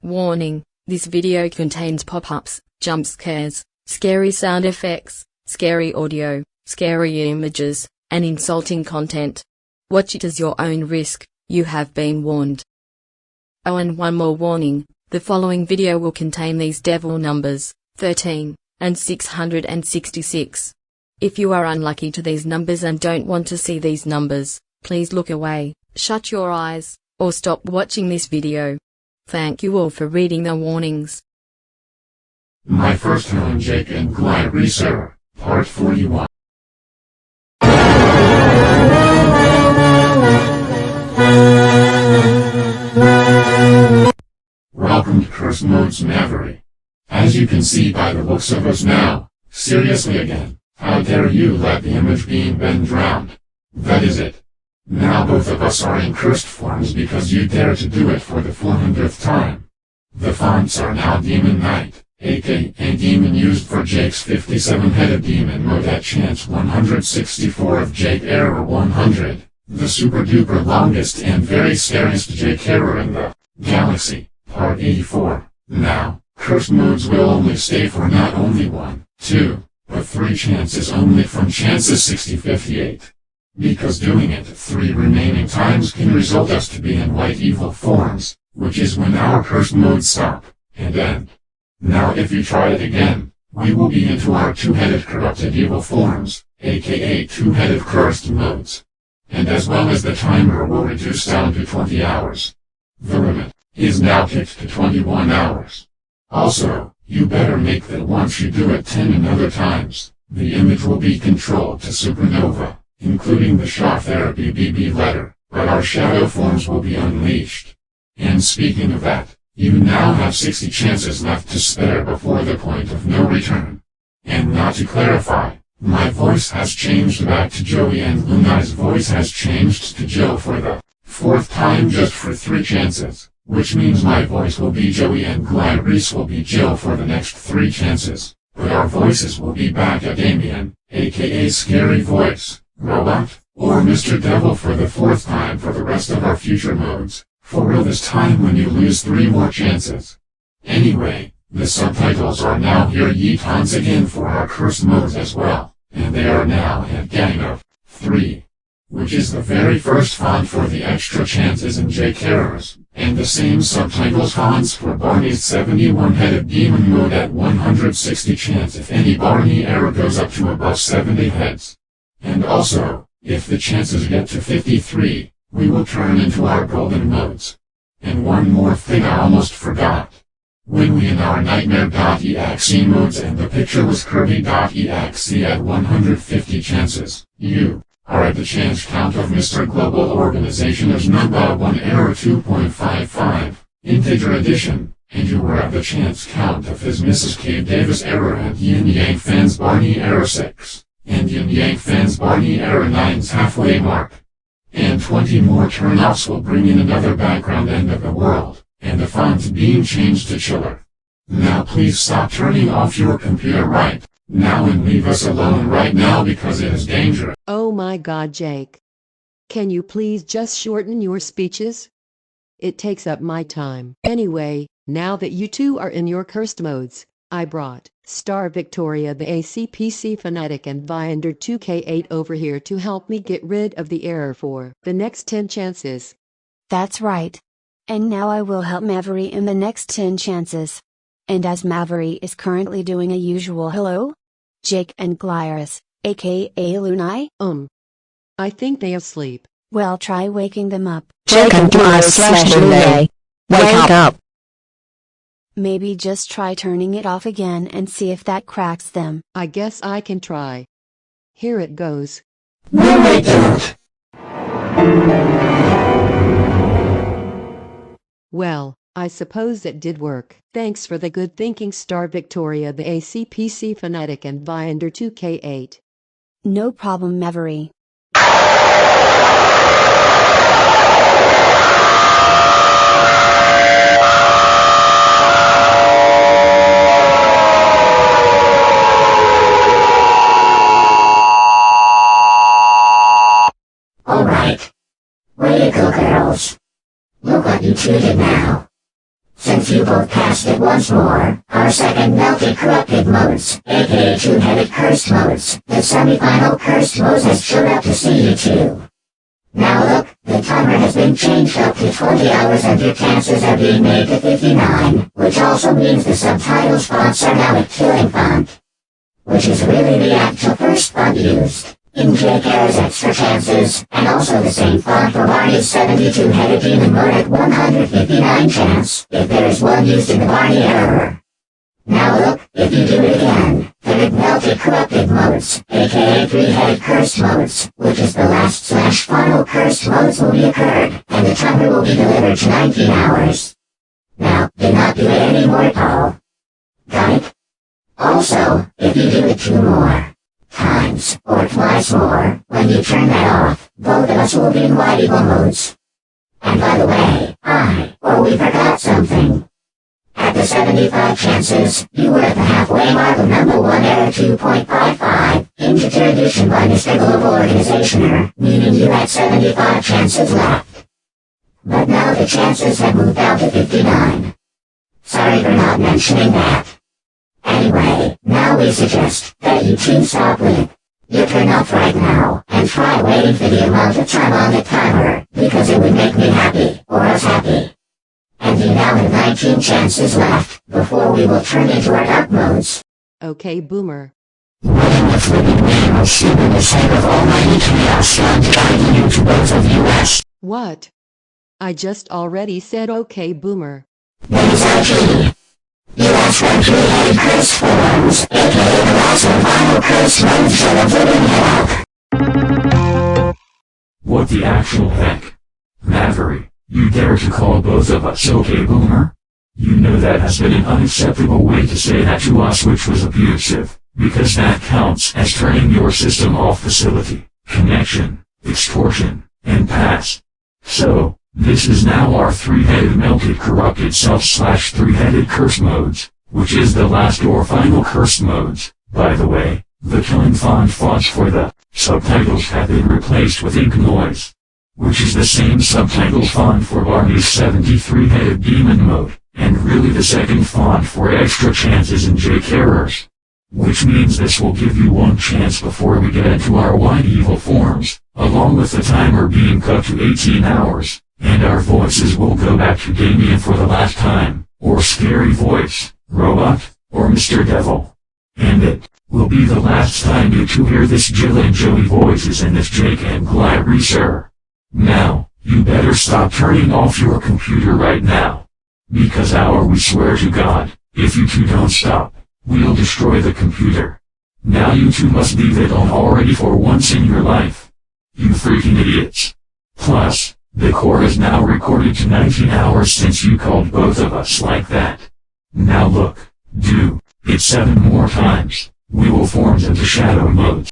Warning, this video contains pop-ups, jump scares, scary sound effects, scary audio, scary images, and insulting content. Watch it as your own risk, you have been warned. Oh, and one more warning, the following video will contain these devil numbers, 13, and 666. If you are unlucky to these numbers and don't want to see these numbers, please look away, shut your eyes, or stop watching this video. Thank you all for reading the warnings. My first home, Jake and Glyris, Part 41. Welcome to Curse Mode's Mavery. As you can see by the looks of us now, seriously again, how dare you let the image being been drowned? That is it. Now both of us are in cursed forms because you dare to do it for the 400th time. The fonts are now Demon Knight, aka demon used for Jake's 57-headed demon mode at chance 164 of Jake Error 100, the super duper longest and very scariest Jake Error in the galaxy, Part 84. Now, cursed modes will only stay for not only 1, 2, but 3 chances only from chances 6058. Because doing it 3 remaining times can result us to be in white evil forms, which is when our cursed modes stop and end. Now if you try it again, we will be into our 2-headed corrupted evil forms, aka 2-headed cursed modes. And as well as the timer will reduce down to 20 hours. The limit is now kicked to 21 hours. Also, you better make that once you do it 10 another times, the image will be controlled to Supernova, including the shock therapy BB letter, but our shadow forms will be unleashed. And speaking of that, you now have 60 chances left to spare before the point of no return. And not to clarify, my voice has changed back to Joey and Lunai's voice has changed to Joe for the 4th time just for 3 chances, which means my voice will be Joey and Glyris will be Joe for the next 3 chances, but our voices will be back at Damien, aka Scary Voice, Robot, or Mr. Devil for the 4th time for the rest of our future modes, for real this time when you lose 3 more chances. Anyway, the subtitles are now here once again for our cursed modes as well, and they are now at gang of 3, which is the very first font for the extra chances in Jake Errors, and the same subtitles fonts for Barney's 71-headed demon mode at 160 chance if any Barney error goes up to above 70 heads. And also, if the chances get to 53, we will turn into our golden modes. And one more thing I almost forgot. When we in our NightmareEloiseWandaperez.EXE modes and the picture was Kirby.exe at 150 chances, you are at the chance count of Mr. Global Organization as number 1 error 2.55, integer addition, and you were at the chance count of his Mrs. K. Davis error and Yin Yang Fans Barney error 6. And Yin Yang Fans Barney error 9's halfway mark. And 20 more turn-offs will bring in another background end of the world, and the font being changed to Chiller. Now please stop turning off your computer right now and leave us alone right now because it is dangerous. Oh my God, Jake. Can you please just shorten your speeches? It takes up my time. Anyway, now that you two are in your cursed modes, I brought Star Victoria the ACPC fanatic and Viander 2K8 over here to help me get rid of the error for the next 10 chances. That's right. And now I will help Mavery in the next 10 chances. And as Mavery is currently doing a usual hello? Jake and Glyris, aka Lunai? I think they asleep. Well, try waking them up. Jake and Glyris/Lunai. Wake up! Maybe just try turning it off again and see if that cracks them. I guess I can try. Here it goes. No, I don't. Well, I suppose it did work. Thanks for the good thinking, Star Victoria the ACPC fanatic and Viander 2K8. No problem, Mavery. Alright. Way to go, girls. Look what you treated now. So since you both passed it once more, our second melted corrupted modes, aka two-headed cursed modes, the semi-final cursed modes has showed up to see you too. Now look, the timer has been changed up to 20 hours and your chances are being made to 59, which also means the subtitles fonts are now a killing font, which is really the actual first font used. In Giga's extra chances, and also the same font for Barney's 72-headed demon mode at 159 chance, if there is one used in the Barney error. Now look, if you do it again, third melted corrupted modes, aka three-headed cursed modes, which is the last/final cursed modes will be occurred, and the timer will be delivered to 19 hours. Now, do not do it anymore, Paul. Got it? Also, if you do it 2 more times, or twice more, when you turn that off, both of us will be in wide evil modes. And by the way, we forgot something. At the 75 chances, you were at the halfway mark of number 1 error 2.55, integer addition by Mr. Global Organizationer, meaning you had 75 chances left. But now the chances have moved out to 59. Sorry for not mentioning that. Anyway, now we suggest that you two stop with your turn off right now, and try waiting for the amount of time on the timer, because it would make me happy, or us happy. And you now have 19 chances left, before we will turn into our dark modes. Okay, Boomer. Running with living rain will shoot in the sight of almighty chaos and guiding you to both of us. What? I just already said okay, Boomer. That is our key. You asked for three-headed curse forms, aka the last and final curse modes of living hell. What the actual heck? Mavery, you dare to call both of us okay, Boomer? You know that has been an unacceptable way to say that to us, which was abusive, because that counts as turning your system off facility, connection, extortion, and pass. So, this is now our three-headed melted corrupted self/three-headed curse modes, which is the last or final curse modes. By the way, the killing fonts for the subtitles have been replaced with ink noise, which is the same subtitle font for Barney's 73-headed demon mode, and really the second font for extra chances and Jake errors. Which means this will give you one chance before we get into our wide evil forms, along with the timer being cut to 18 hours. And our voices will go back to Damien for the last time, or Scary Voice, Robot, or Mr. Devil. And it will be the last time you two hear this Jill and Joey voices in this Jake and Glyris. Now, you better stop turning off your computer right now. Because we swear to God, if you two don't stop, we'll destroy the computer. Now you two must leave it on already for once in your life. You freaking idiots. Plus, the core is now recorded to 19 hours since you called both of us like that. Now look, do it 7 more times. We will form into shadow modes.